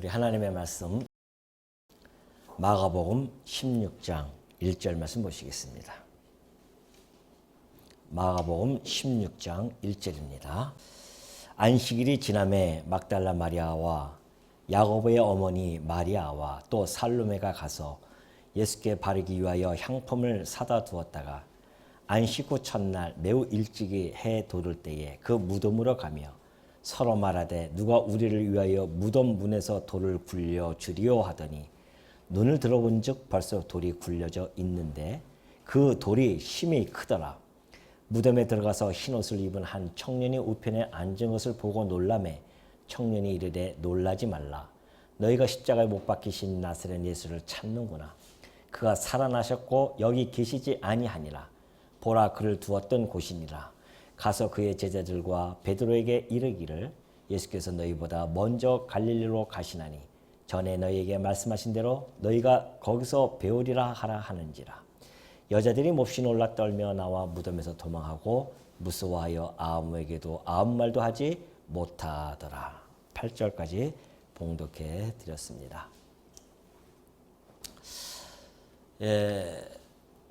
우리 하나님의 말씀 마가복음 16장 1절 말씀 보시겠습니다. 마가복음 16장 1절입니다. 안식일이 지남에 막달라 마리아와 야고보의 어머니 마리아와 또 살로메가 가서 예수께 바르기 위하여 향품을 사다 두었다가 안식 후 첫날 매우 일찍이 해 돋을 때에 그 무덤으로 가며 서로 말하되 누가 우리를 위하여 무덤 문에서 돌을 굴려 주리오 하더니 눈을 들어본즉 벌써 돌이 굴려져 있는데 그 돌이 심히 크더라. 무덤에 들어가서 흰옷을 입은 한 청년이 우편에 앉은 것을 보고 놀라매 청년이 이르되 놀라지 말라. 너희가 십자가에 못 박히신 나사렛 예수를 찾는구나. 그가 살아나셨고 여기 계시지 아니하니라. 보라 그를 두었던 곳이니라. 가서 그의 제자들과 베드로에게 이르기를 예수께서 너희보다 먼저 갈릴리로 가시나니 전에 너희에게 말씀하신 대로 너희가 거기서 배우리라 하라 하는지라. 여자들이 몹시 놀라 떨며 나와 무덤에서 도망하고 무서워하여 아무에게도 아무 말도 하지 못하더라. 8절까지 봉독해 드렸습니다.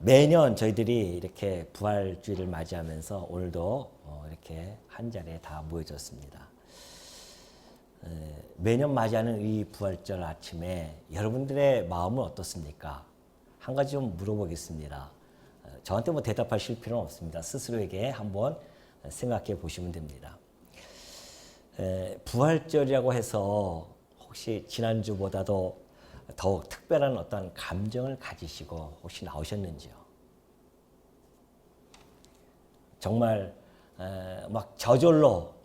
매년 저희들이 이렇게 부활주일을 맞이하면서 오늘도 이렇게 한 자리에 다 모여졌습니다. 매년 맞이하는 이 부활절 아침에 여러분들의 마음은 어떻습니까? 한 가지 좀 물어보겠습니다. 저한테 뭐 대답하실 필요는 없습니다. 스스로에게 한번 생각해 보시면 됩니다. 부활절이라고 해서 혹시 지난주보다도 더욱 특별한 어떤 감정을 가지시고 혹시 나오셨는지요? 정말 막 저절로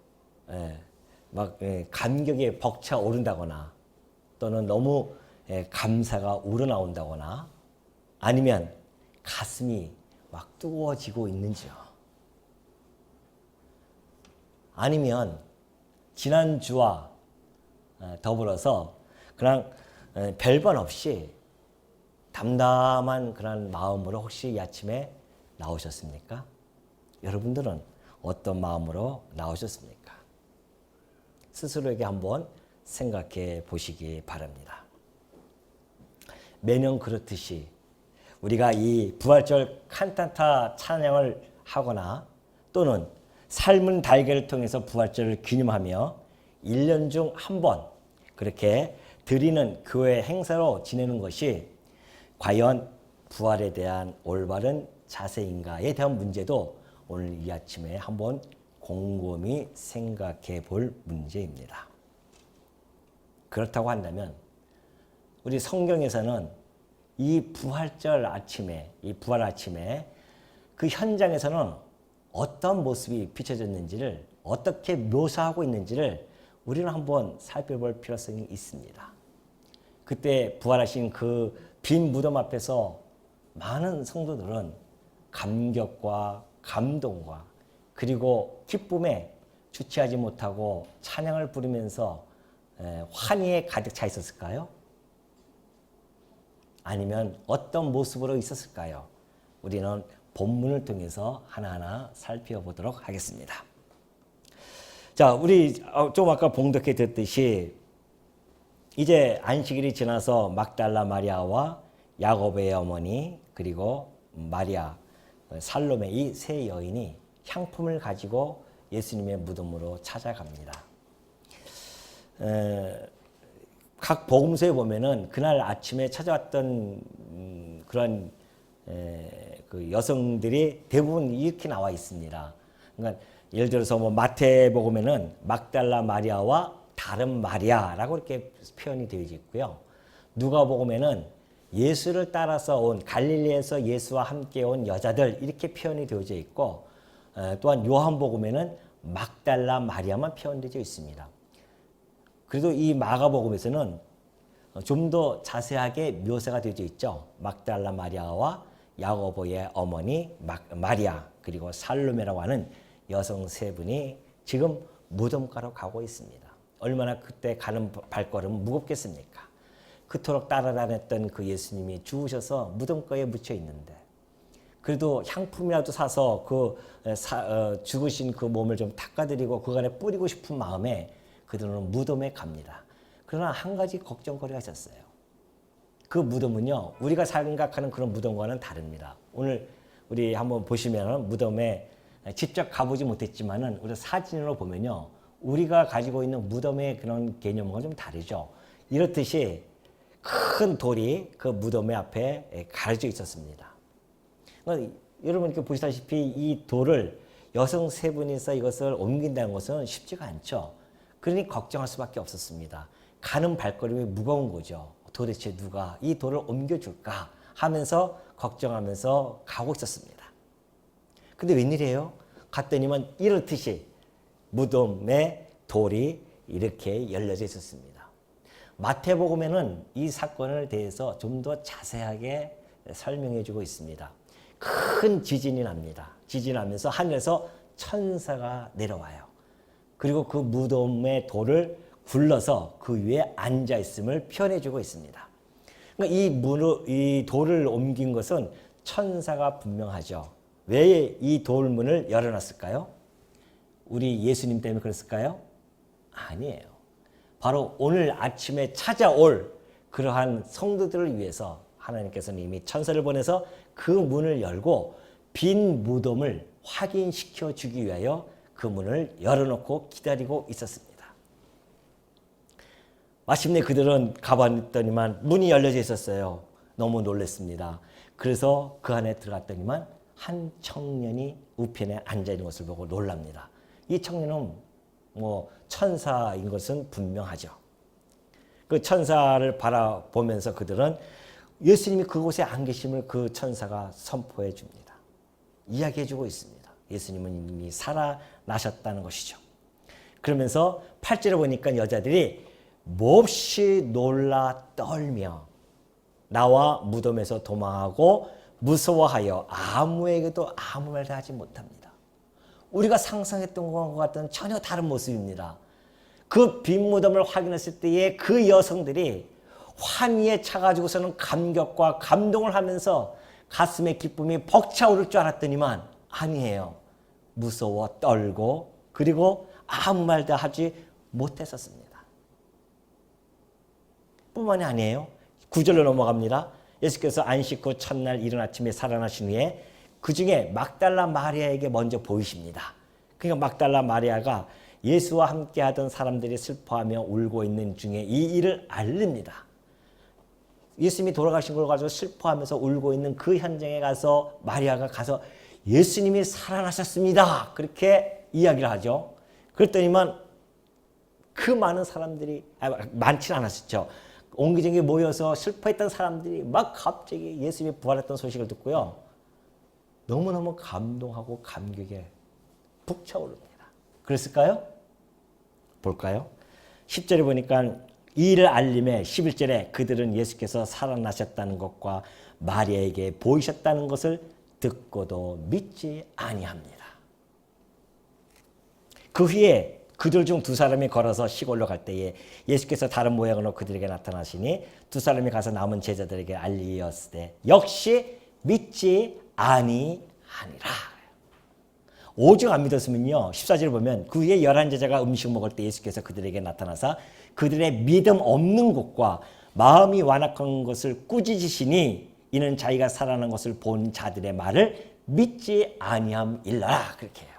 막 감격에 벅차 오른다거나 또는 너무 감사가 우러나온다거나 아니면 가슴이 막 뜨거워지고 있는지요? 아니면 지난주와 더불어서 그냥 별반 없이 담담한 그런 마음으로 혹시 이 아침에 나오셨습니까? 여러분들은 어떤 마음으로 나오셨습니까? 스스로에게 한번 생각해 보시기 바랍니다. 매년 그렇듯이 우리가 이 부활절 칸타타 찬양을 하거나 또는 삶은 달걀을 통해서 부활절을 기념하며 1년 중 한 번 그렇게 드리는 교회 행사로 지내는 것이 과연 부활에 대한 올바른 자세인가에 대한 문제도 오늘 이 아침에 한번 곰곰이 생각해 볼 문제입니다. 그렇다고 한다면 우리 성경에서는 이 부활절 아침에, 이 부활 아침에 그 현장에서는 어떤 모습이 비춰졌는지를 어떻게 묘사하고 있는지를 우리는 한번 살펴볼 필요성이 있습니다. 그때 부활하신 그 빈 무덤 앞에서 많은 성도들은 감격과 감동과 그리고 기쁨에 주체하지 못하고 찬양을 부르면서 환희에 가득 차 있었을까요? 아니면 어떤 모습으로 있었을까요? 우리는 본문을 통해서 하나하나 살펴보도록 하겠습니다. 자, 우리 좀 아까 봉독해 드렸듯이 이제 안식일이 지나서 막달라 마리아와 야고보의 어머니 그리고 마리아, 살로메 이 세 여인이 향품을 가지고 예수님의 무덤으로 찾아갑니다. 각 복음서에 보면은 그날 아침에 찾아왔던 그런 그 여성들이 대부분 이렇게 나와 있습니다. 그러니까 예를 들어서 뭐 마태복음에는 막달라 마리아와 다른 마리아라고 이렇게 표현이 되어 있고요. 누가복음에는 예수를 따라서 온 갈릴리에서 예수와 함께 온 여자들 이렇게 표현이 되어져 있고 또한 요한복음에는 막달라 마리아만 표현되어 있습니다. 그래도 이 마가복음에서는 좀 더 자세하게 묘사가 되어져 있죠. 막달라 마리아와 야고보의 어머니 마리아 그리고 살로메라고 하는 여성 세 분이 지금 무덤가로 가고 있습니다. 얼마나 그때 가는 발걸음은 무겁겠습니까? 그토록 따라다녔던 그 예수님이 죽으셔서 무덤가에 묻혀 있는데 그래도 향품이라도 사서 그 죽으신 그 몸을 좀 닦아드리고 그 안에 뿌리고 싶은 마음에 그들은 무덤에 갑니다. 그러나 한 가지 걱정거리가 있었어요. 그 무덤은요, 우리가 생각하는 그런 무덤과는 다릅니다. 오늘 우리 한번 보시면 무덤에 직접 가보지 못했지만은 우리 사진으로 보면요, 우리가 가지고 있는 무덤의 그런 개념과 좀 다르죠. 이렇듯이 큰 돌이 그 무덤의 앞에 가려져 있었습니다. 여러분 이렇게 보시다시피 이 돌을 여성 세 분이서 이것을 옮긴다는 것은 쉽지가 않죠. 그러니 걱정할 수밖에 없었습니다. 가는 발걸음이 무거운 거죠. 도대체 누가 이 돌을 옮겨줄까 하면서 걱정하면서 가고 있었습니다. 근데 웬일이에요? 갔더니만 이렇듯이 무덤에 돌이 이렇게 열려져 있었습니다. 마태복음에는 이 사건을 대해서 좀 더 자세하게 설명해 주고 있습니다. 큰 지진이 납니다. 지진이 나면서 하늘에서 천사가 내려와요. 그리고 그 무덤의 돌을 굴러서 그 위에 앉아 있음을 표현해 주고 있습니다. 그러니까 이 돌을 옮긴 것은 천사가 분명하죠. 왜 이 돌문을 열어놨을까요? 우리 예수님 때문에 그랬을까요? 아니에요. 바로 오늘 아침에 찾아올 그러한 성도들을 위해서 하나님께서는 이미 천사를 보내서 그 문을 열고 빈 무덤을 확인시켜 주기 위하여 그 문을 열어놓고 기다리고 있었습니다. 마침내 그들은 가봤더니만 문이 열려져 있었어요. 너무 놀랐습니다. 그래서 그 안에 들어갔더니만 한 청년이 우편에 앉아있는 것을 보고 놀랍니다. 이 청년은 천사인 것은 분명하죠. 그 천사를 바라보면서 그들은 예수님이 그곳에 안 계심을 그 천사가 선포해 줍니다. 이야기해 주고 있습니다. 예수님은 이미 살아나셨다는 것이죠. 그러면서 8절에 보니까 여자들이 몹시 놀라 떨며 나와 무덤에서 도망하고 무서워하여 아무에게도 아무 말도 하지 못합니다. 우리가 상상했던 것과 같은 전혀 다른 모습입니다. 그 빈 무덤을 확인했을 때에 그 여성들이 환희에 차가지고서는 감격과 감동을 하면서 가슴의 기쁨이 벅차오를 줄 알았더니만 아니에요. 무서워 떨고 그리고 아무 말도 하지 못했었습니다. 뿐만이 아니에요. 9절로 넘어갑니다. 예수께서 안식 후 첫날 이른 아침에 살아나신 후에 그 중에 막달라 마리아에게 먼저 보이십니다. 그러니까 막달라 마리아가 예수와 함께 하던 사람들이 슬퍼하며 울고 있는 중에 이 일을 알립니다. 예수님이 돌아가신 걸 가지고 슬퍼하면서 울고 있는 그 현장에 가서 마리아가 가서 예수님이 살아나셨습니다. 그렇게 이야기를 하죠. 그랬더니만 그 많은 사람들이 많지는 않았죠. 옹기종기 모여서 슬퍼했던 사람들이 막 갑자기 예수님이 부활했던 소식을 듣고요. 너무너무 감동하고 감격에 북차오릅니다. 그랬을까요? 볼까요? 10절에 보니까 이 일을 알림해 11절에 그들은 예수께서 살아나셨다는 것과 마리아에게 보이셨다는 것을 듣고도 믿지 아니합니다. 그 후에 그들 중 두 사람이 걸어서 시골로 갈 때에 예수께서 다른 모양으로 그들에게 나타나시니 두 사람이 가서 남은 제자들에게 알리었으되 역시 믿지 아니하니라. 오직 안 믿었으면요. 14절을 보면 그 후에 11제자가 음식 먹을 때 예수께서 그들에게 나타나사 그들의 믿음 없는 것과 마음이 완악한 것을 꾸짖으시니 이는 자기가 살아난 것을 본 자들의 말을 믿지 아니함일라. 그렇게 해요.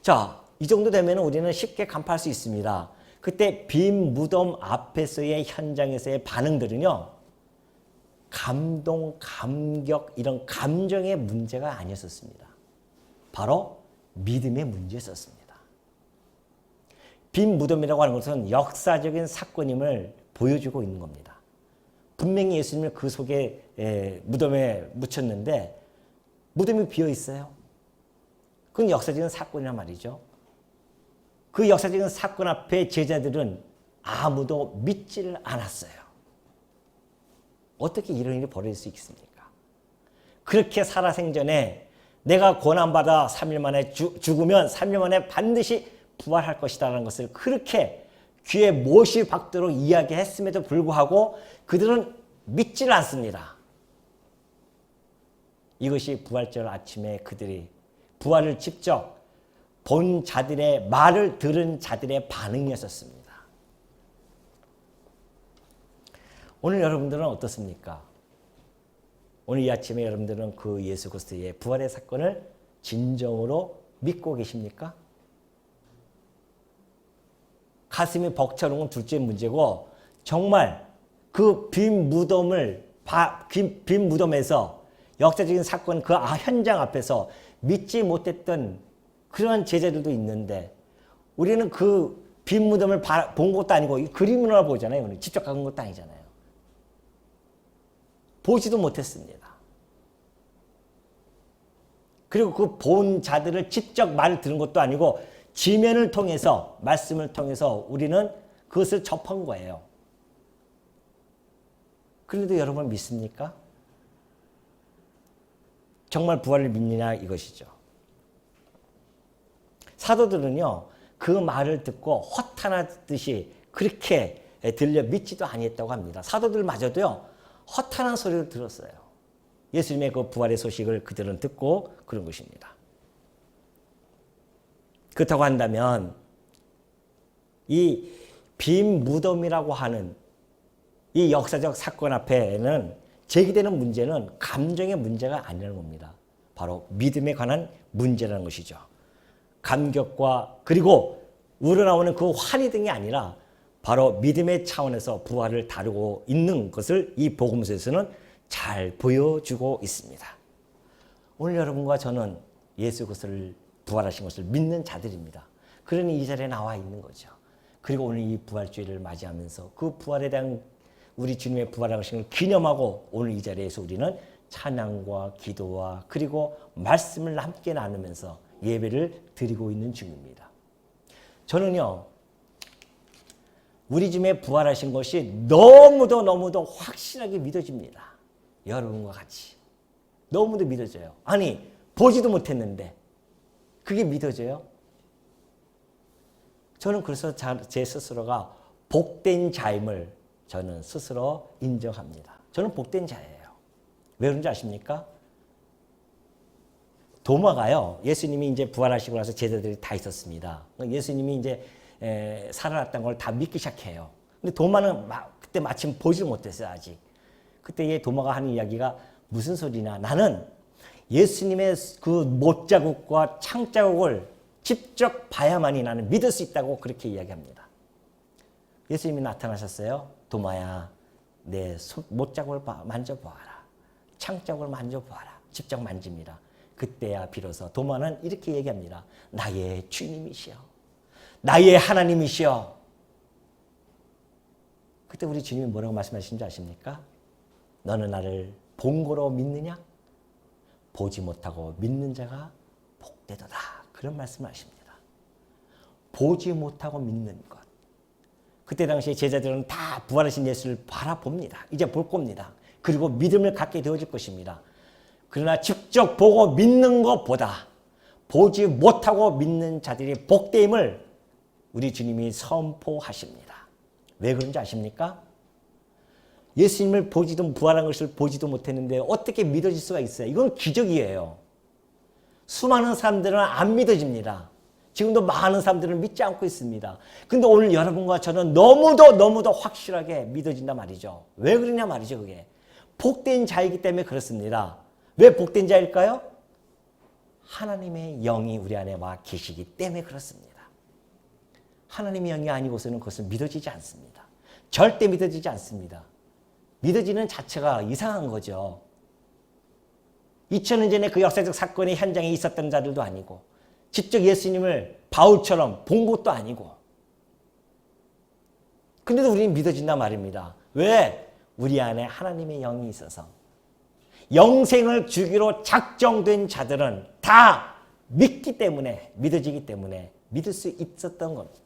자, 이 정도 되면 우리는 쉽게 간파할 수 있습니다. 그때 빈 무덤 앞에서의 현장에서의 반응들은요. 감동, 감격 이런 감정의 문제가 아니었습니다. 바로 믿음의 문제였습니다. 빈 무덤이라고 하는 것은 역사적인 사건임을 보여주고 있는 겁니다. 분명히 예수님을 그 속에 무덤에 묻혔는데 무덤이 비어 있어요. 그건 역사적인 사건이란 말이죠. 그 역사적인 사건 앞에 제자들은 아무도 믿지를 않았어요. 어떻게 이런 일이 벌어질 수 있습니까? 그렇게 살아생전에 내가 고난받아 3일 만에 죽으면 3일 만에 반드시 부활할 것이다라는 것을 그렇게 귀에 못이 박도록 이야기했음에도 불구하고 그들은 믿지를 않습니다. 이것이 부활절 아침에 그들이 부활을 직접 본 자들의 말을 들은 자들의 반응이었습니다. 오늘 여러분들은 어떻습니까? 오늘 이 아침에 여러분들은 그 예수 그리스도의 부활의 사건을 진정으로 믿고 계십니까? 가슴이 벅차는 건 둘째 문제고 정말 그 빈 무덤에서 역사적인 사건 그 현장 앞에서 믿지 못했던 그런 제자들도 있는데 우리는 그 빈 무덤을 본 것도 아니고 이 그림으로 보잖아요. 직접 간 것도 아니잖아요. 보지도 못했습니다. 그리고 그 본 자들을 직접 말을 들은 것도 아니고 지면을 통해서 말씀을 통해서 우리는 그것을 접한 거예요. 그런데도 여러분 믿습니까? 정말 부활을 믿느냐 이것이죠. 사도들은요. 그 말을 듣고 허탄하듯이 그렇게 들려 믿지도 아니했다고 합니다. 사도들마저도요. 허탄한 소리를 들었어요. 예수님의 그 부활의 소식을 그들은 듣고 그런 것입니다. 그렇다고 한다면 이 빈 무덤이라고 하는 이 역사적 사건 앞에는 제기되는 문제는 감정의 문제가 아니라는 겁니다. 바로 믿음에 관한 문제라는 것이죠. 감격과 그리고 우러나오는 그 환희 등이 아니라 바로 믿음의 차원에서 부활을 다루고 있는 것을 이 복음서에서는 잘 보여주고 있습니다. 오늘 여러분과 저는 예수 그리스도를 부활하신 것을 믿는 자들입니다. 그러니 이 자리에 나와 있는 거죠. 그리고 오늘 이 부활주의를 맞이하면서 그 부활에 대한 우리 주님의 부활하신 걸 기념하고 오늘 이 자리에서 우리는 찬양과 기도와 그리고 말씀을 함께 나누면서 예배를 드리고 있는 중입니다. 저는요. 우리 주님의 부활하신 것이 너무도 확실하게 믿어집니다. 여러분과 같이. 너무도 믿어져요. 아니 보지도 못했는데 그게 믿어져요? 저는 그래서 제 스스로가 복된 자임을 저는 스스로 인정합니다. 저는 복된 자예요. 왜 그런지 아십니까? 도마가요. 예수님이 이제 부활하시고 나서 제자들이 다 있었습니다. 예수님이 이제 살아났다는 걸 다 믿기 시작해요. 근데 도마는 그때 마침 보지 못했어요. 아직. 그때 도마가 하는 이야기가 무슨 소리냐. 나는 예수님의 그 못자국과 창자국을 직접 봐야만이 나는 믿을 수 있다고 그렇게 이야기합니다. 예수님이 나타나셨어요. 도마야, 내 못자국을 만져보아라. 창자국을 만져보아라. 직접 만집니다. 그때야 비로소 도마는 이렇게 얘기합니다. 나의 주님이시여. 나의 하나님이시여. 그때 우리 주님이 뭐라고 말씀하시는지 아십니까? 너는 나를 본 거로 믿느냐? 보지 못하고 믿는 자가 복되도다. 그런 말씀을 하십니다. 보지 못하고 믿는 것. 그때 당시에 제자들은 다 부활하신 예수를 바라봅니다. 이제 볼 겁니다. 그리고 믿음을 갖게 되어질 것입니다. 그러나 직접 보고 믿는 것보다 보지 못하고 믿는 자들이 복됨을 우리 주님이 선포하십니다. 왜 그런지 아십니까? 예수님을 부활한 것을 보지도 못했는데 어떻게 믿어질 수가 있어요? 이건 기적이에요. 수많은 사람들은 안 믿어집니다. 지금도 많은 사람들은 믿지 않고 있습니다. 근데 오늘 여러분과 저는 너무도 확실하게 믿어진단 말이죠. 왜 그러냐 말이죠. 그게 복된 자이기 때문에 그렇습니다. 왜 복된 자일까요? 하나님의 영이 우리 안에 와 계시기 때문에 그렇습니다. 하나님의 영이 아니고서는 그것은 믿어지지 않습니다. 절대 믿어지지 않습니다. 믿어지는 자체가 이상한 거죠. 2000년 전에 그 역사적 사건의 현장에 있었던 자들도 아니고 직접 예수님을 바울처럼 본 것도 아니고 근데도 우리는 믿어진단 말입니다. 왜? 우리 안에 하나님의 영이 있어서 영생을 주기로 작정된 자들은 다 믿기 때문에 믿어지기 때문에 믿을 수 있었던 겁니다.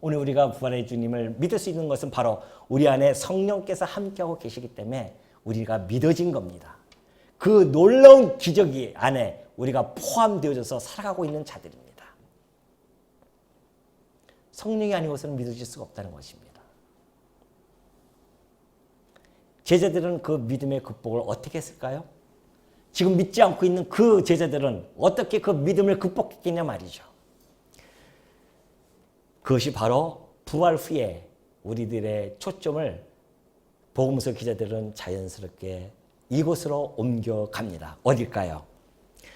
오늘 우리가 부활의 주님을 믿을 수 있는 것은 바로 우리 안에 성령께서 함께하고 계시기 때문에 우리가 믿어진 겁니다. 그 놀라운 기적이 안에 우리가 포함되어져서 살아가고 있는 자들입니다. 성령이 아니고서는 믿어질 수가 없다는 것입니다. 제자들은 그 믿음의 극복을 어떻게 했을까요? 지금 믿지 않고 있는 그 제자들은 어떻게 그 믿음을 극복했겠냐 말이죠. 그것이 바로 부활 후에 우리들의 초점을 복음서 기자들은 자연스럽게 이곳으로 옮겨갑니다. 어딜까요?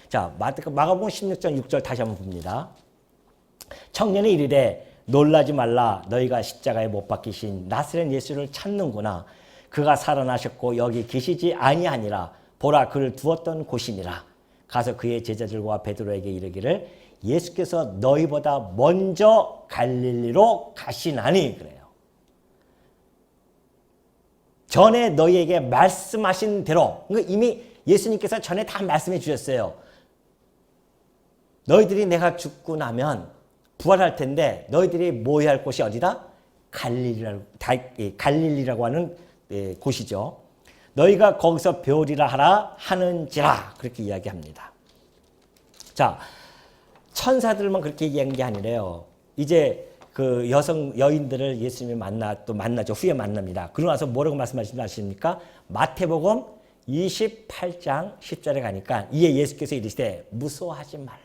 자, 마가복음 16장 6절 다시 한번 봅니다. 청년이 이르되 놀라지 말라. 너희가 십자가에 못 박히신 나사렛 예수를 찾는구나. 그가 살아나셨고 여기 계시지 아니하니라. 보라, 그를 두었던 곳이니라. 가서 그의 제자들과 베드로에게 이르기를 예수께서 너희보다 먼저 갈릴리로 가시나니. 그래요. 전에 너희에게 말씀하신 대로, 이미 예수님께서 전에 다 말씀해 주셨어요. 너희들이 내가 죽고 나면 부활할 텐데 너희들이 모여야 할 곳이 어디다? 갈릴리라고 하는 곳이죠. 너희가 거기서 배우리라 하라 하는지라, 그렇게 이야기합니다. 자, 천사들만 그렇게 얘기한 게 아니래요. 이제 그 여인들을 예수님이 만나죠. 후에 만납니다. 그러고 나서 뭐라고 말씀하십니까? 마태복음 28장 10절에 가니까 이에 예수께서 이르시되 무서워하지 말라.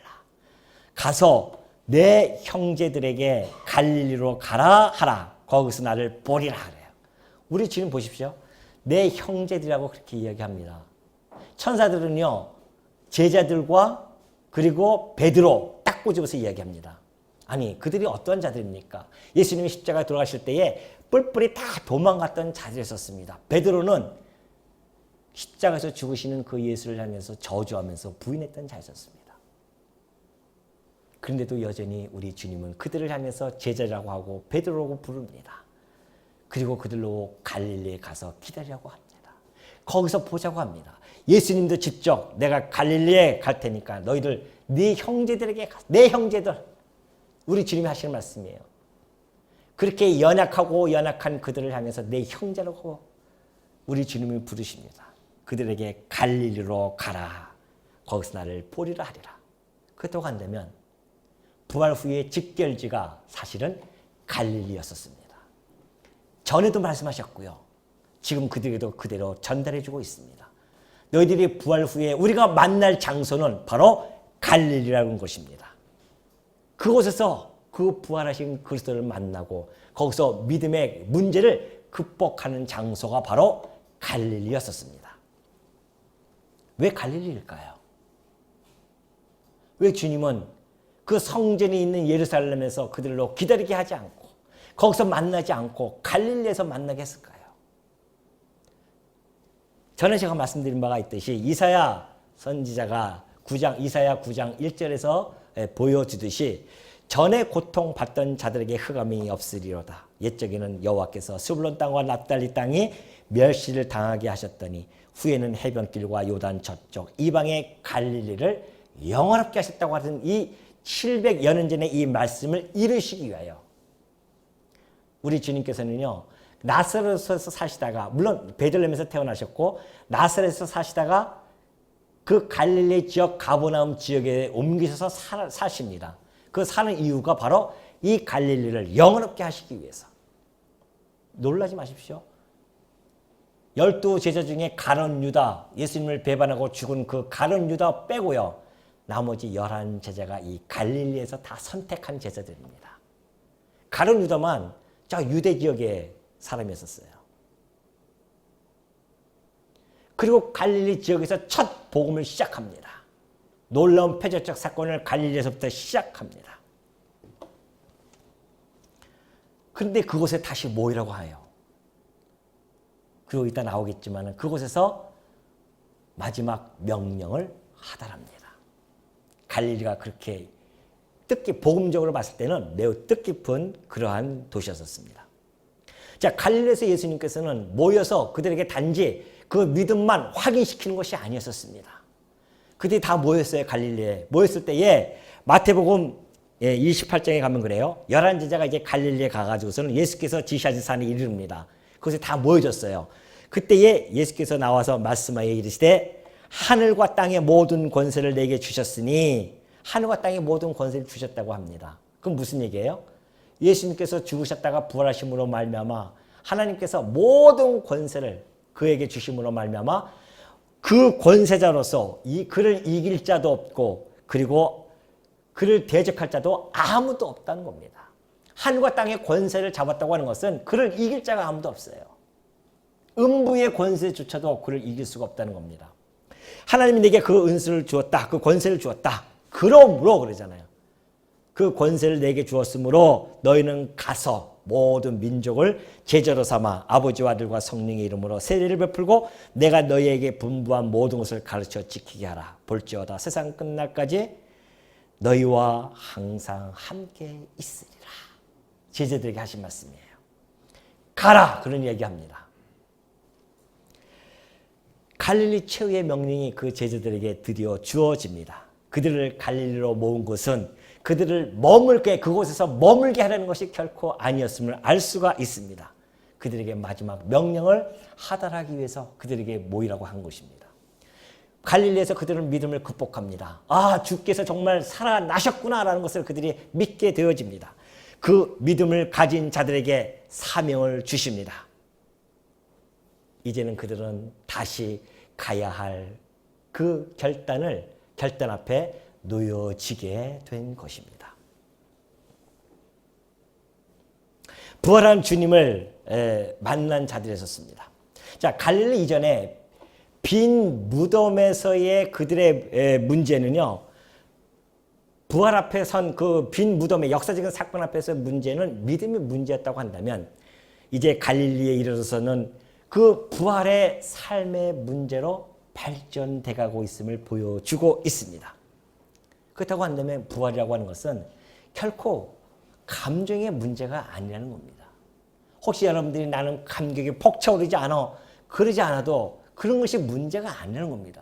가서 내 형제들에게 갈릴리로 가라 하라. 거기서 나를 보리라 그래요. 우리 주님 보십시오. 내 형제들이라고 그렇게 이야기합니다. 천사들은요, 제자들과 그리고 베드로 딱 꼬집어서 이야기합니다. 아니, 그들이 어떤 자들입니까? 예수님이 십자가에 돌아가실 때에 뿔뿔이 다 도망갔던 자들이었습니다. 베드로는 십자가에서 죽으시는 그 예수를 향해서 저주하면서 부인했던 자였습니다. 그런데도 여전히 우리 주님은 그들을 향해서 제자라고 하고 베드로라고 부릅니다. 그리고 그들로 갈릴리에 가서 기다리라고 합니다. 거기서 보자고 합니다. 예수님도 직접 내가 갈릴리에 갈 테니까 너희들 네 형제들에게 가서, 내 형제들, 우리 주님이 하시는 말씀이에요. 그렇게 연약한 그들을 향해서 내 형제라고 우리 주님이 부르십니다. 그들에게 갈릴리로 가라. 거기서 나를 보리라 하리라. 그렇다고 한다면 부활 후의 직결지가 사실은 갈릴리였었습니다. 전에도 말씀하셨고요. 지금 그들에게도 그대로 전달해주고 있습니다. 너희들이 부활 후에 우리가 만날 장소는 바로 갈릴리라는 곳입니다. 그곳에서 그 부활하신 그리스도를 만나고 거기서 믿음의 문제를 극복하는 장소가 바로 갈릴리였었습니다. 왜 갈릴리일까요? 왜 주님은 그 성전이 있는 예루살렘에서 그들로 기다리게 하지 않고 거기서 만나지 않고 갈릴리에서 만나게 했을까요? 전에 제가 말씀드린 바가 있듯이 이사야 선지자가 이사야 9장 1절에서 보여주듯이 전에 고통받던 자들에게 흑암이 없으리로다. 옛적에는 여호와께서 스불론 땅과 납달리 땅이 멸시를 당하게 하셨더니 후에는 해변길과 요단 저쪽 이방의 갈릴리를 영원롭게 하셨다고 하는 이 700여 년 전의 이 말씀을 이루시기 위하여 우리 주님께서는요, 나사렛에서 사시다가, 물론 베들레헴에서 태어나셨고 나사렛에서 사시다가 그 갈릴리 지역 가버나움 지역에 옮기셔서 사십니다. 그 사는 이유가 바로 이 갈릴리를 영원롭게 하시기 위해서. 놀라지 마십시오. 12 제자 중에 가룟 유다, 예수님을 배반하고 죽은 그 가룟 유다 빼고요, 나머지 11 제자가 이 갈릴리에서 다 선택한 제자들입니다. 가룟 유다만 저 유대 지역의 사람이었어요. 그리고 갈릴리 지역에서 첫 복음을 시작합니다. 놀라운 폐쇄적 사건을 갈릴리에서부터 시작합니다. 그런데 그곳에 다시 모이라고 해요. 그리고 이따 나오겠지만 그곳에서 마지막 명령을 하달합니다. 갈릴리가 그렇게 복음적으로 봤을 때는 매우 뜻깊은 그러한 도시였었습니다. 자, 갈릴리에서 예수님께서는 모여서 그들에게 단지 그 믿음만 확인시키는 것이 아니었습니다. 그들이 다 모였어요. 갈릴리에 모였을 때에 마태복음 28장에 가면 그래요. 11 제자가 이제 갈릴리에 가가지고서는 예수께서 지시하신 산에 이르릅니다. 그것에 다 모여졌어요. 그때에 예수께서 나와서 말씀하여 이르시되 하늘과 땅의 모든 권세를 내게 주셨으니, 하늘과 땅의 모든 권세를 주셨다고 합니다. 그럼 무슨 얘기예요? 예수님께서 죽으셨다가 부활하심으로 말미암아 하나님께서 모든 권세를 그에게 주심으로 말미암아 그 권세자로서 그를 이길 자도 없고 그리고 그를 대적할 자도 아무도 없다는 겁니다. 하늘과 땅의 권세를 잡았다고 하는 것은 그를 이길 자가 아무도 없어요. 음부의 권세조차도 그를 이길 수가 없다는 겁니다. 하나님이 내게 그 은수를 주었다. 그 권세를 주었다. 그러므로 그러잖아요. 그 권세를 내게 주었으므로 너희는 가서 모든 민족을 제자로 삼아 아버지와 아들과 성령의 이름으로 세례를 베풀고 내가 너희에게 분부한 모든 것을 가르쳐 지키게 하라. 볼지어다 세상 끝날까지 너희와 항상 함께 있으리라. 제자들에게 하신 말씀이에요. 가라! 그런 얘기합니다. 갈릴리 최후의 명령이 그 제자들에게 드디어 주어집니다. 그들을 갈릴리로 모은 것은 그들을 그곳에서 머물게 하려는 것이 결코 아니었음을 알 수가 있습니다. 그들에게 마지막 명령을 하달하기 위해서 그들에게 모이라고 한 것입니다. 갈릴리에서 그들은 믿음을 극복합니다. 아, 주께서 정말 살아나셨구나라는 것을 그들이 믿게 되어집니다. 그 믿음을 가진 자들에게 사명을 주십니다. 이제는 그들은 다시 가야 할 그 결단 앞에 놓여지게 된 것입니다. 부활한 주님을 만난 자들이 있었습니다. 자, 갈릴리 이전에 빈 무덤에서의 그들의 문제는요, 부활 앞에 선 그 빈 무덤의 역사적인 사건 앞에서 문제는 믿음이 문제였다고 한다면, 이제 갈릴리에 이르러서는 그 부활의 삶의 문제로 발전돼 가고 있음을 보여주고 있습니다. 그렇다고 한다면 부활이라고 하는 것은 결코 감정의 문제가 아니라는 겁니다. 혹시 여러분들이 나는 감격이 폭차오르지 않아, 그러지 않아도 그런 것이 문제가 아니라는 겁니다.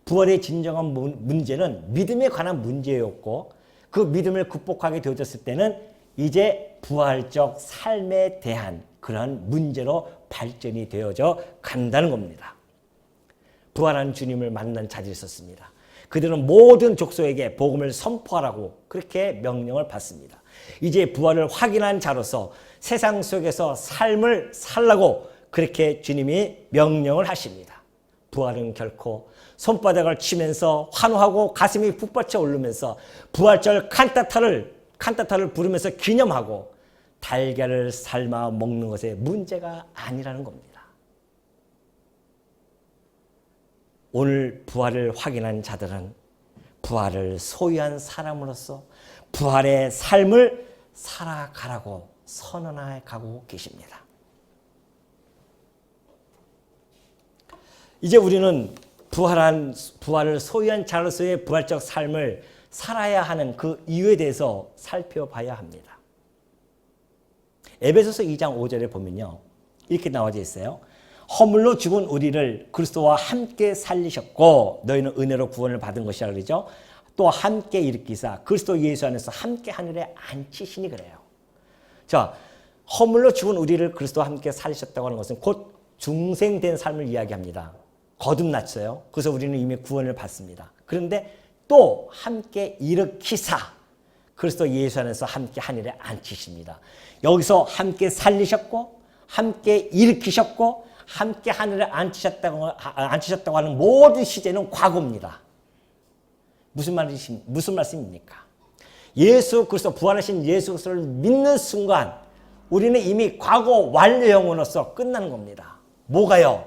부활의 진정한 문제는 믿음에 관한 문제였고, 그 믿음을 극복하게 되어졌을 때는 이제 부활적 삶에 대한 그러한 문제로 발전이 되어져 간다는 겁니다. 부활한 주님을 만난 자들이 있었습니다. 그들은 모든 족속에게 복음을 선포하라고 그렇게 명령을 받습니다. 이제 부활을 확인한 자로서 세상 속에서 삶을 살라고 그렇게 주님이 명령을 하십니다. 부활은 결코 손바닥을 치면서 환호하고 가슴이 북받쳐 오르면서 부활절 칸타타를 부르면서 기념하고 달걀을 삶아 먹는 것에 문제가 아니라는 겁니다. 오늘 부활을 확인한 자들은 부활을 소유한 사람으로서 부활의 삶을 살아가라고 선언해 가고 계십니다. 이제 우리는 부활을 소유한 자로서의 부활적 삶을 살아야 하는 그 이유에 대해서 살펴봐야 합니다. 에베소서 2장 5절에 보면요, 이렇게 나와져 있어요. 허물로 죽은 우리를 그리스도와 함께 살리셨고 너희는 은혜로 구원을 받은 것이라 그러죠. 또 함께 일으키사 그리스도 예수 안에서 함께 하늘에 앉히시니 그래요. 자, 허물로 죽은 우리를 그리스도와 함께 살리셨다고 하는 것은 곧 중생된 삶을 이야기합니다. 거듭났어요. 그래서 우리는 이미 구원을 받습니다. 그런데 또 함께 일으키사 그리스도 예수 안에서 함께 하늘에 앉히십니다. 여기서 함께 살리셨고 함께 일으키셨고 함께 하늘에 앉히셨다고 하는 모든 시제는 과거입니다. 무슨 말씀입니까? 예수 그리스도 부활하신 예수 그리스도를 믿는 순간 우리는 이미 과거 완료 영혼으로서 끝나는 겁니다. 뭐가요?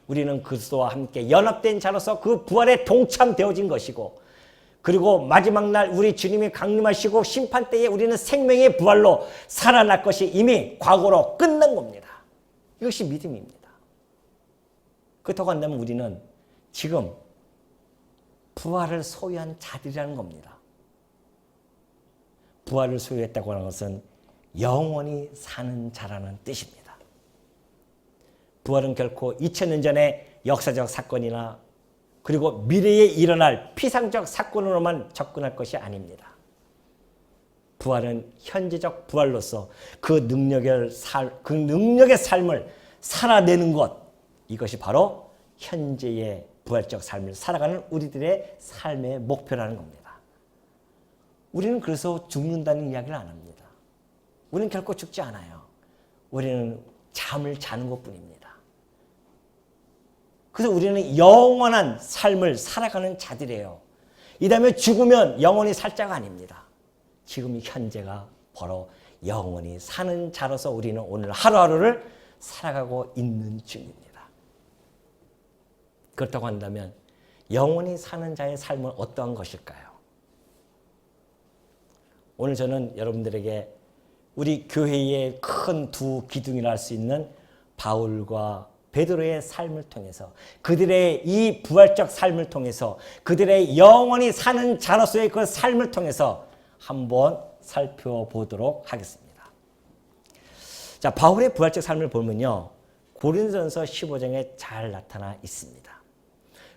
우리는 그리스도와 함께 연합된 자로서 그 부활에 동참되어진 것이고, 그리고 마지막 날 우리 주님이 강림하시고 심판 때에 우리는 생명의 부활로 살아날 것이 이미 과거로 끝난 겁니다. 이것이 믿음입니다. 그렇다고 한다면 우리는 지금 부활을 소유한 자들이라는 겁니다. 부활을 소유했다고 하는 것은 영원히 사는 자라는 뜻입니다. 부활은 결코 2000년 전의 역사적 사건이나 그리고 미래에 일어날 피상적 사건으로만 접근할 것이 아닙니다. 부활은 현재적 부활로서 그 능력의 삶을 살아내는 것, 이것이 바로 현재의 부활적 삶을 살아가는 우리들의 삶의 목표라는 겁니다. 우리는 그래서 죽는다는 이야기를 안 합니다. 우리는 결코 죽지 않아요. 우리는 잠을 자는 것뿐입니다. 그래서 우리는 영원한 삶을 살아가는 자들이에요. 이 다음에 죽으면 영원히 살 자가 아닙니다. 지금 현재가 바로 영원히 사는 자로서 우리는 오늘 하루하루를 살아가고 있는 중입니다. 그렇다고 한다면 영원히 사는 자의 삶은 어떠한 것일까요? 오늘 저는 여러분들에게 우리 교회의 큰 두 기둥이라 할 수 있는 바울과 베드로의 삶을 통해서, 그들의 이 부활적 삶을 통해서, 그들의 영원히 사는 자로서의 그 삶을 통해서 한번 살펴보도록 하겠습니다. 자, 바울의 부활적 삶을 보면요, 고린도전서 15장에 잘 나타나 있습니다.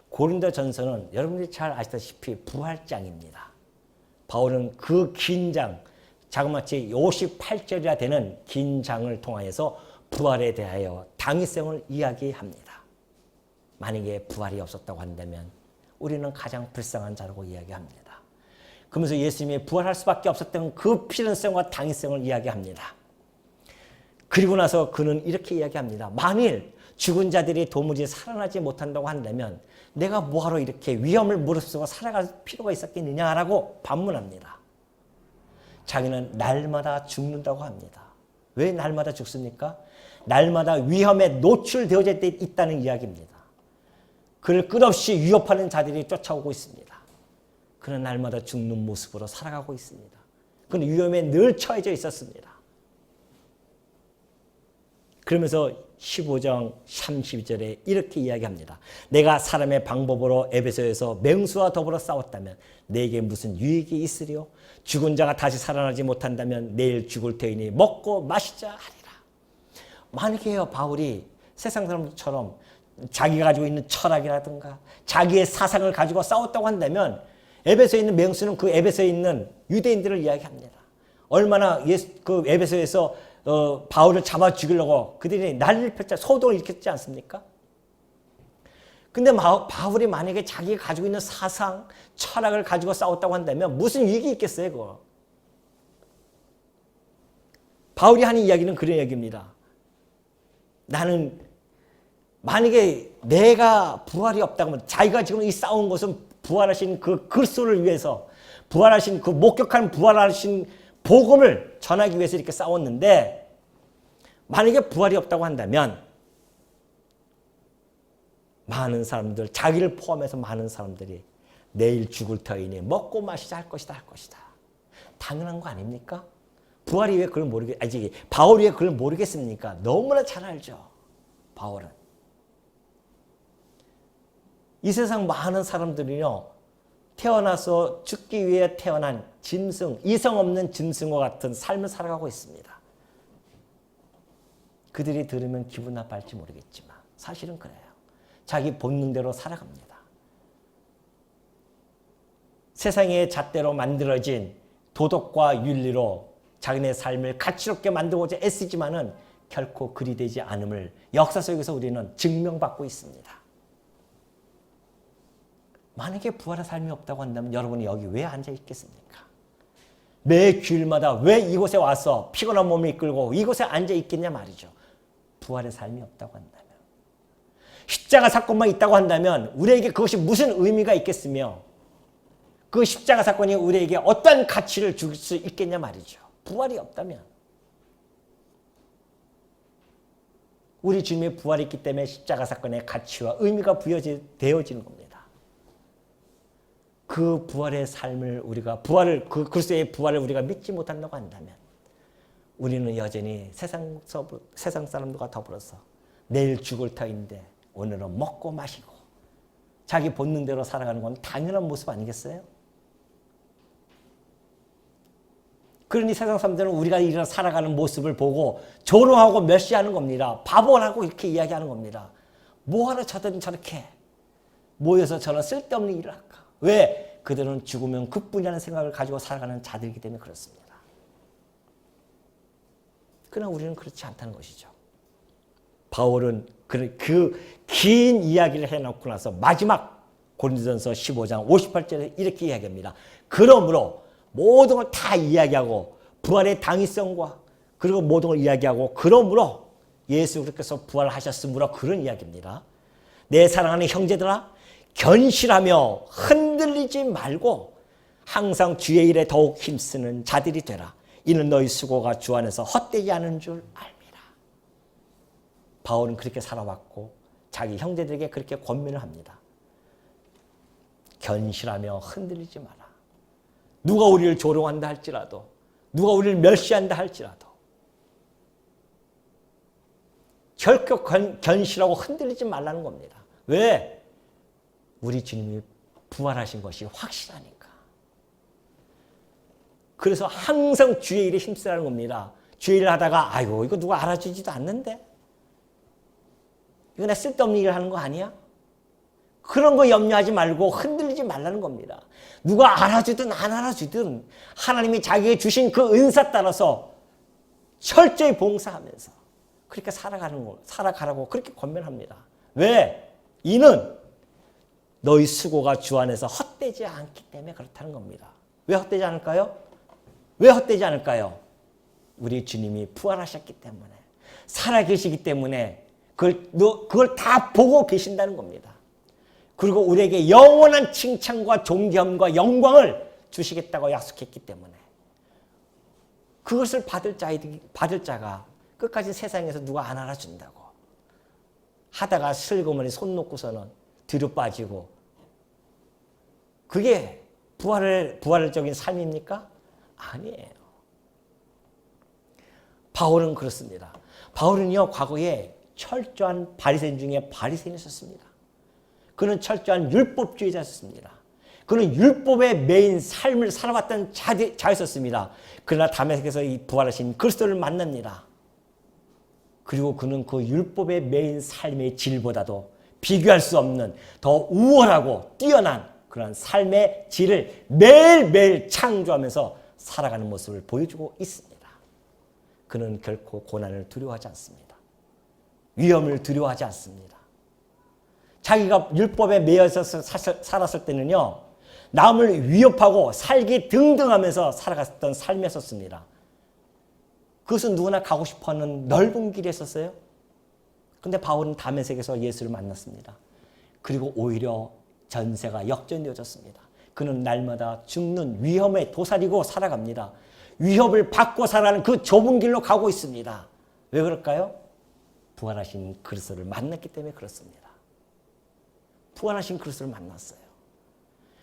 고린도전서는 여러분들이 잘 아시다시피 부활장입니다. 바울은 그 긴 장, 자그마치 58절이나 되는 긴 장을 통하여서 부활에 대하여 당위성을 이야기합니다. 만약에 부활이 없었다고 한다면 우리는 가장 불쌍한 자라고 이야기합니다. 그러면서 예수님이 부활할 수밖에 없었던 그 필연성과 당위성을 이야기합니다. 그리고 나서 그는 이렇게 이야기합니다. 만일 죽은 자들이 도무지 살아나지 못한다고 한다면 내가 뭐하러 이렇게 위험을 무릅쓰고 살아갈 필요가 있었겠느냐라고 반문합니다. 자기는 날마다 죽는다고 합니다. 왜 날마다 죽습니까? 날마다 위험에 노출되어져 있다는 이야기입니다. 그를 끝없이 위협하는 자들이 쫓아오고 있습니다. 그는 날마다 죽는 모습으로 살아가고 있습니다. 그는 위험에 늘 처해져 있었습니다. 그러면서 15장 32절에 이렇게 이야기합니다. 내가 사람의 방법으로 에베소에서 맹수와 더불어 싸웠다면 내게 무슨 유익이 있으리요? 죽은 자가 다시 살아나지 못한다면 내일 죽을 터이니 먹고 마시자 하리라. 만약에요, 바울이 세상 사람들처럼 자기가 가지고 있는 철학이라든가 자기의 사상을 가지고 싸웠다고 한다면 에베소에 있는 맹수는 그 에베소에 있는 유대인들을 이야기합니다. 얼마나 그 에베소에서 바울을 잡아 죽이려고 그들이 난리를 폈자, 소동을 일으켰지 않습니까? 근데 바울이 만약에 자기가 가지고 있는 사상, 철학을 가지고 싸웠다고 한다면 무슨 유익이 있겠어요, 그거? 바울이 하는 이야기는 그런 이야기입니다. 나는 만약에 내가 부활이 없다고 하면, 자기가 지금 이 싸운 것은 부활하신 그 그리스도를 위해서, 부활하신 그 목격한 부활하신 복음을 전하기 위해서 이렇게 싸웠는데, 만약에 부활이 없다고 한다면 많은 사람들, 자기를 포함해서 많은 사람들이 내일 죽을 터이니 먹고 마시자 할 것이다. 당연한 거 아닙니까? 부활이 왜 그걸 바울이 왜 그걸 모르겠습니까? 너무나 잘 알죠. 바울은. 이 세상 많은 사람들이요, 태어나서 죽기 위해 태어난 짐승, 이성 없는 짐승과 같은 삶을 살아가고 있습니다. 그들이 들으면 기분 나빠할지 모르겠지만 사실은 그래요. 자기 본능대로 살아갑니다. 세상의 잣대로 만들어진 도덕과 윤리로 자기네 삶을 가치롭게 만들고자 애쓰지만은 결코 그리 되지 않음을 역사 속에서 우리는 증명받고 있습니다. 만약에 부활의 삶이 없다고 한다면 여러분이 여기 왜 앉아 있겠습니까? 매 주일마다 왜 이곳에 와서 피곤한 몸을 이끌고 이곳에 앉아 있겠냐 말이죠. 부활의 삶이 없다고 한다면, 십자가 사건만 있다고 한다면 우리에게 그것이 무슨 의미가 있겠으며 그 십자가 사건이 우리에게 어떤 가치를 줄 수 있겠냐 말이죠. 부활이 없다면. 우리 주님의 부활이 있기 때문에 십자가 사건의 가치와 의미가 부여되어지는 겁니다. 그 부활의 삶을 우리가, 그 그리스도의 부활을 우리가 믿지 못한다고 한다면 우리는 여전히 세상 사람들과 더불어서 내일 죽을 터인데 오늘은 먹고 마시고 자기 본능대로 살아가는 건 당연한 모습 아니겠어요? 그러니 세상 사람들은 우리가 이런 살아가는 모습을 보고 조롱하고 멸시하는 겁니다. 바보라고 이렇게 이야기하는 겁니다. 뭐하러 저들은 저렇게 모여서 저런 쓸데없는 일을 할까? 왜? 그들은 죽으면 그뿐이라는 생각을 가지고 살아가는 자들이기 때문에 그렇습니다. 그러나 우리는 그렇지 않다는 것이죠. 바울은 그 긴 이야기를 해놓고 나서 마지막 고린도전서 15장 58절에 이렇게 이야기합니다. 그러므로 모든 걸 다 이야기하고 부활의 당위성과 그리고 모든 걸 이야기하고 그러므로 예수 그리스도께서 부활하셨으므로 그런 이야기입니다. 내 사랑하는 형제들아, 견실하며 흔들리지 말고 항상 주의 일에 더욱 힘쓰는 자들이 되라. 이는 너희 수고가 주 안에서 헛되지 않은 줄 알미라. 바울은 그렇게 살아왔고 자기 형제들에게 그렇게 권면을 합니다. 견실하며 흔들리지 마라. 누가 우리를 조롱한다 할지라도, 누가 우리를 멸시한다 할지라도 결코 견실하고 흔들리지 말라는 겁니다. 왜? 우리 주님이 부활하신 것이 확실하니까. 그래서 항상 주의 일에 힘쓰라는 겁니다. 주의 일을 하다가 아이고 이거 누가 알아주지도 않는데? 이거 내 쓸데없는 일을 하는 거 아니야? 그런 거 염려하지 말고 흔들리지 말라는 겁니다. 누가 알아주든 안 알아주든 하나님이 자기에게 주신 그 은사 따라서 철저히 봉사하면서 그렇게 살아가라고 그렇게 권면합니다. 왜? 이는 너희 수고가 주 안에서 헛되지 않기 때문에 그렇다는 겁니다. 왜 헛되지 않을까요? 왜 헛되지 않을까요? 우리 주님이 부활하셨기 때문에, 살아계시기 때문에 그걸 다 보고 계신다는 겁니다. 그리고 우리에게 영원한 칭찬과 존귀함과 영광을 주시겠다고 약속했기 때문에 그것을 받을 자가 끝까지 세상에서 누가 안 알아준다고 하다가 슬그머니 손 놓고서는 뒤로 빠지고, 그게 부활적인 삶입니까? 아니에요. 바울은 그렇습니다. 바울은요, 과거에 철저한 바리새인 중에 바리새인이었습니다. 그는 철저한 율법주의자였습니다. 그는 율법에 매인 삶을 살아왔던 자였었습니다. 그러나 다메섹에서 이 부활하신 그리스도를 만납니다. 그리고 그는 그 율법에 매인 삶의 질보다도 비교할 수 없는 더 우월하고 뛰어난 그런 삶의 질을 매일매일 창조하면서 살아가는 모습을 보여주고 있습니다. 그는 결코 고난을 두려워하지 않습니다. 위험을 두려워하지 않습니다. 자기가 율법에 매여서 살았을 때는요, 남을 위협하고 살기 등등하면서 살아갔던 삶이었습니다. 그것은 누구나 가고 싶어하는 넓은 길이었어요. 그런데 바울은 다메섹에서 예수를 만났습니다. 그리고 오히려 전세가 역전되어졌습니다. 그는 날마다 죽는 위험에 도사리고 살아갑니다. 위협을 받고 살아가는 그 좁은 길로 가고 있습니다. 왜 그럴까요? 부활하신 그리스도를 만났기 때문에 그렇습니다. 부활하신 그리스도를 만났어요.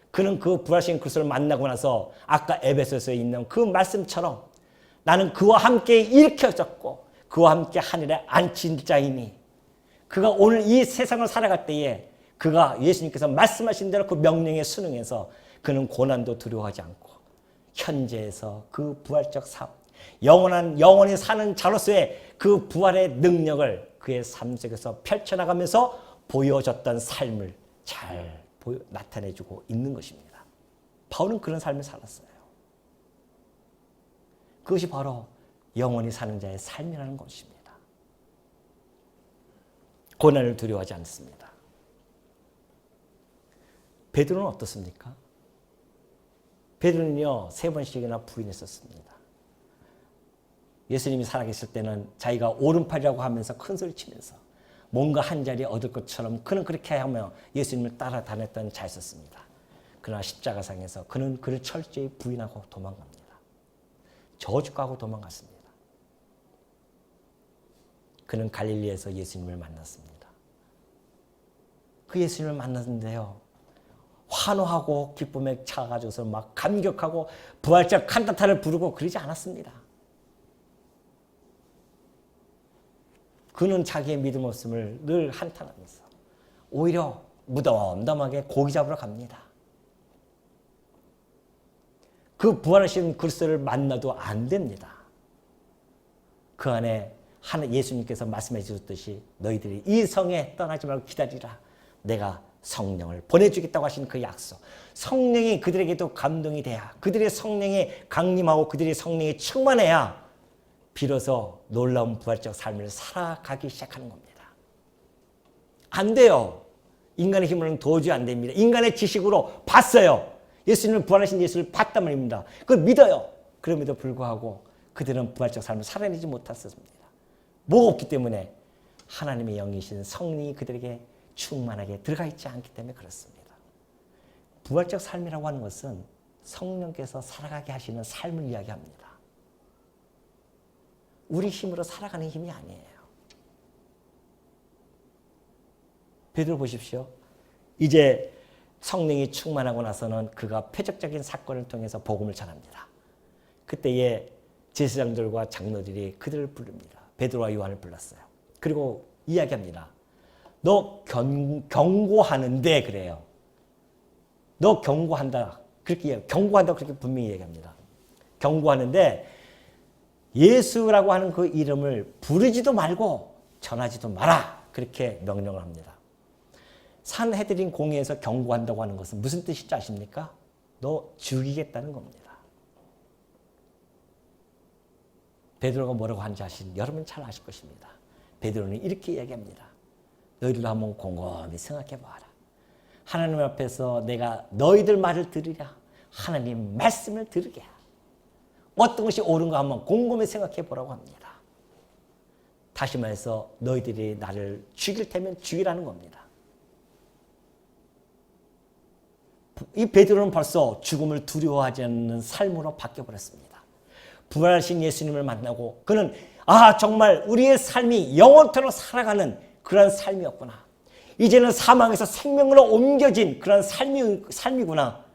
그는 그 부활하신 그리스도를 만나고 나서 아까 에베소서에 있는 그 말씀처럼 나는 그와 함께 일으켜졌고 그와 함께 하늘에 앉힌 자이니, 그가 오늘 이 세상을 살아갈 때에 그가 예수님께서 말씀하신 대로 그 명령에 순응해서 그는 고난도 두려워하지 않고 현재에서 그 부활적 삶, 영원히 사는 자로서의 그 부활의 능력을 그의 삶 속에서 펼쳐나가면서 보여줬던 삶을 잘 나타내주고 있는 것입니다. 바울은 그런 삶을 살았어요. 그것이 바로 영원히 사는 자의 삶이라는 것입니다. 고난을 두려워하지 않습니다. 베드로는 어떻습니까? 베드로는요, 3번씩이나 부인했었습니다. 예수님이 살아계실 때는 자기가 오른팔이라고 하면서 큰 소리 치면서 뭔가 한 자리 얻을 것처럼 그는 그렇게 하며 예수님을 따라다녔던 자였었습니다. 그러나 십자가상에서 그는 그를 철저히 부인하고 도망갑니다. 저주하고 도망갔습니다. 그는 갈릴리에서 예수님을 만났습니다. 그 예수님을 만났는데요, 환호하고 기쁨에 차가지고서 막 감격하고 부활절 칸타타를 부르고 그러지 않았습니다. 그는 자기의 믿음 없음을 늘 한탄하면서 오히려 무덤덤하게 고기 잡으러 갑니다. 그 부활하신 그리스도를 만나도 안 됩니다. 그 안에 예수님께서 말씀해 주셨듯이 너희들이 이 성에 떠나지 말고 기다리라. 내가 성령을 보내주겠다고 하신 그 약속. 성령이 그들에게도 감동이 돼야, 그들의 성령이 강림하고 그들의 성령이 충만해야 비로소 놀라운 부활적 삶을 살아가기 시작하는 겁니다. 안 돼요. 인간의 힘으로는 도저히 안 됩니다. 인간의 지식으로 봤어요. 예수님을 부활하신 예수를 봤단 말입니다. 그걸 믿어요. 그럼에도 불구하고 그들은 부활적 삶을 살아내지 못했습니다. 뭐가 없기 때문에 하나님의 영이신 성령이 그들에게 충만하게 들어가 있지 않기 때문에 그렇습니다. 부활적 삶이라고 하는 것은 성령께서 살아가게 하시는 삶을 이야기합니다. 우리 힘으로 살아가는 힘이 아니에요. 베드로 보십시오. 이제 성령이 충만하고 나서는 그가 표적적인 사건을 통해서 복음을 전합니다. 그때에 제사장들과 장로들이 그들을 부릅니다. 베드로와 요한을 불렀어요. 그리고 이야기합니다. 너 경고하는데 그래요. 너 경고한다. 그렇게 경고한다고 그렇게 분명히 얘기합니다. 경고하는데 예수라고 하는 그 이름을 부르지도 말고 전하지도 마라. 그렇게 명령을 합니다. 산헤드린 공회에서 경고한다고 하는 것은 무슨 뜻인지 아십니까? 너 죽이겠다는 겁니다. 베드로가 뭐라고 하는지 여러분 잘 아실 것입니다. 베드로는 이렇게 얘기합니다. 너희들도 한번 곰곰이 생각해 봐라. 하나님 앞에서 내가 너희들 말을 들으랴. 하나님 말씀을 들으랴. 어떤 것이 옳은가 한번 곰곰이 생각해 보라고 합니다. 다시 말해서 너희들이 나를 죽일 테면 죽이라는 겁니다. 이 베드로는 벌써 죽음을 두려워하지 않는 삶으로 바뀌어버렸습니다. 부활하신 예수님을 만나고 그는 정말 우리의 삶이 영원토록 살아가는 그런 삶이었구나. 이제는 사망에서 생명으로 옮겨진 그런 삶이구나.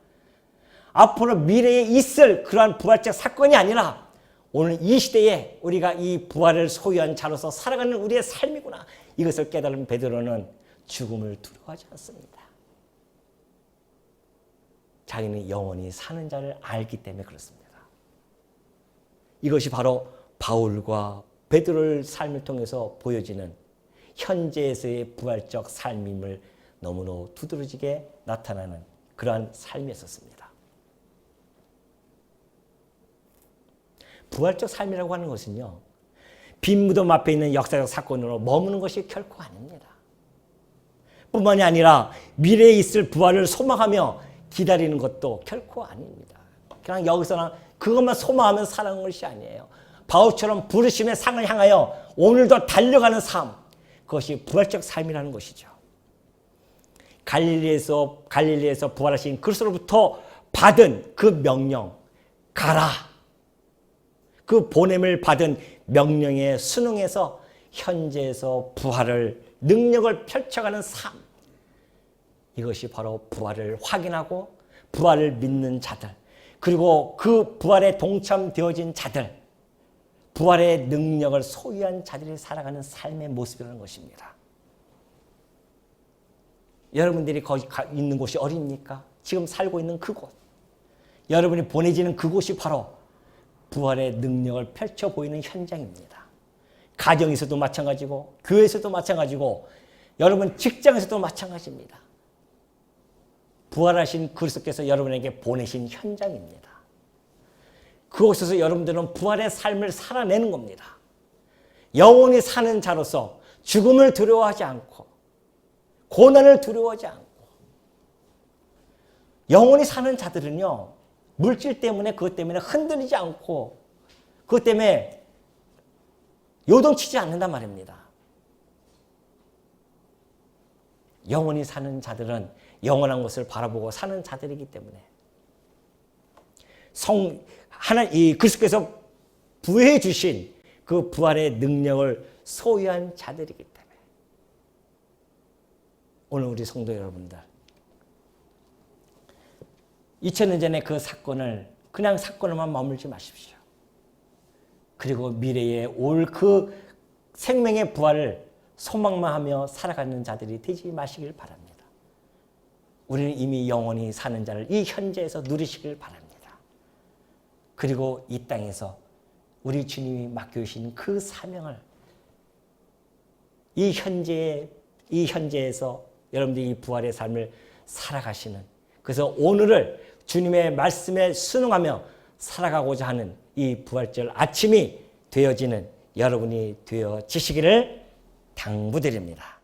앞으로 미래에 있을 그러한 부활적 사건이 아니라 오늘 이 시대에 우리가 이 부활을 소유한 자로서 살아가는 우리의 삶이구나. 이것을 깨달은 베드로는 죽음을 두려워하지 않습니다. 자기는 영원히 사는 자를 알기 때문에 그렇습니다. 이것이 바로 바울과 베드로의 삶을 통해서 보여지는 현재에서의 부활적 삶임을 너무나 두드러지게 나타나는 그러한 삶이었습니다. 부활적 삶이라고 하는 것은요, 빈 무덤 앞에 있는 역사적 사건으로 머무는 것이 결코 아닙니다. 뿐만이 아니라 미래에 있을 부활을 소망하며 기다리는 것도 결코 아닙니다. 그냥 여기서는 그것만 소망하면 살아가는 것이 아니에요. 바울처럼 부르심의 상을 향하여 오늘도 달려가는 삶, 그것이 부활적 삶이라는 것이죠. 갈릴리에서 부활하신 그리스도로부터 받은 그 명령, 가라. 그 보냄을 받은 명령에 순응해서 현재에서 부활을 능력을 펼쳐가는 삶, 이것이 바로 부활을 확인하고 부활을 믿는 자들, 그리고 그 부활에 동참되어진 자들, 부활의 능력을 소유한 자들이 살아가는 삶의 모습이라는 것입니다. 여러분들이 거기 있는 곳이 어디입니까? 지금 살고 있는 그곳, 여러분이 보내지는 그곳이 바로 부활의 능력을 펼쳐 보이는 현장입니다. 가정에서도 마찬가지고 교회에서도 마찬가지고 여러분 직장에서도 마찬가지입니다. 부활하신 그리스도께서 여러분에게 보내신 현장입니다. 그곳에서 여러분들은 부활의 삶을 살아내는 겁니다. 영원히 사는 자로서 죽음을 두려워하지 않고 고난을 두려워하지 않고, 영원히 사는 자들은요, 물질 때문에 그것 때문에 흔들리지 않고 그것 때문에 요동치지 않는단 말입니다. 영원히 사는 자들은 영원한 것을 바라보고 사는 자들이기 때문에 그리스도께서 부여해 주신 그 부활의 능력을 소유한 자들이기 때문에 오늘 우리 성도 여러분들, 2000년 전에 그 사건을 그냥 사건으로만 머물지 마십시오. 그리고 미래에 올 그 생명의 부활을 소망만 하며 살아가는 자들이 되지 마시길 바랍니다. 우리는 이미 영원히 사는 자를 이 현재에서 누리시길 바랍니다. 그리고 이 땅에서 우리 주님이 맡겨주신 그 사명을 이 현재에서 여러분들이 이 부활의 삶을 살아가시는, 그래서 오늘을 주님의 말씀에 순응하며 살아가고자 하는 이 부활절 아침이 되어지는 여러분이 되어지시기를 당부드립니다.